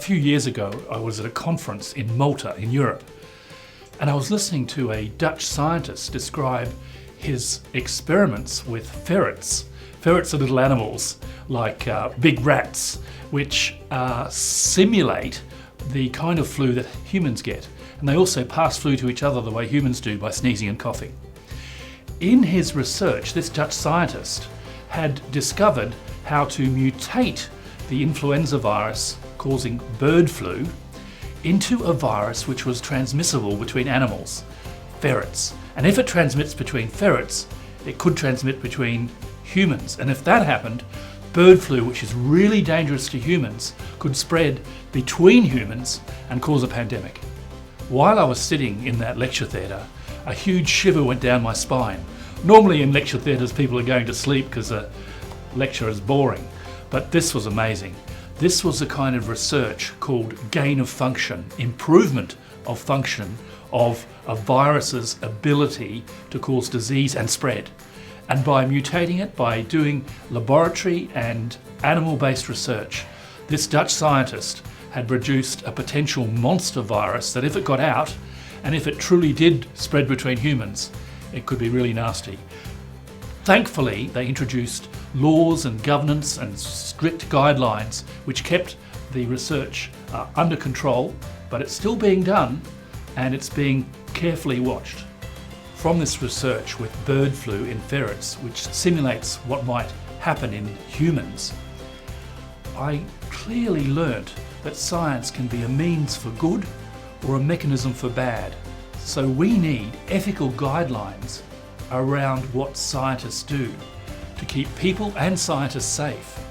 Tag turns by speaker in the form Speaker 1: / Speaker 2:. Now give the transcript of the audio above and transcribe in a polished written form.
Speaker 1: few years ago, I was at a conference in Malta in Europe, and I was listening to a Dutch scientist describe his experiments with ferrets. Ferrets are little animals like big rats, which simulate the kind of flu that humans get. And they also pass flu to each other the way humans do by sneezing and coughing. In his research, this Dutch scientist had discovered how to mutate the influenza virus causing bird flu into a virus which was transmissible between animals, ferrets. And if it transmits between ferrets, it could transmit between humans. And if that happened, bird flu, which is really dangerous to humans, could spread between humans and cause a pandemic. While I was sitting in that lecture theatre, a huge shiver went down my spine. Normally in lecture theatres people are going to sleep because a lecture is boring, but this was amazing. This was a kind of research called gain of function, improvement of function of a virus's ability to cause disease and spread. And by mutating it, by doing laboratory and animal-based research, this Dutch scientist had produced a potential monster virus that if it got out, and if it truly did spread between humans, it could be really nasty. Thankfully, they introduced laws and governance and strict guidelines which kept the research under control, but it's still being done and it's being carefully watched. From this research with bird flu in ferrets, which simulates what might happen in humans, I clearly learnt that science can be a means for good or a mechanism for bad. So we need ethical guidelines around what scientists do to keep people and scientists safe.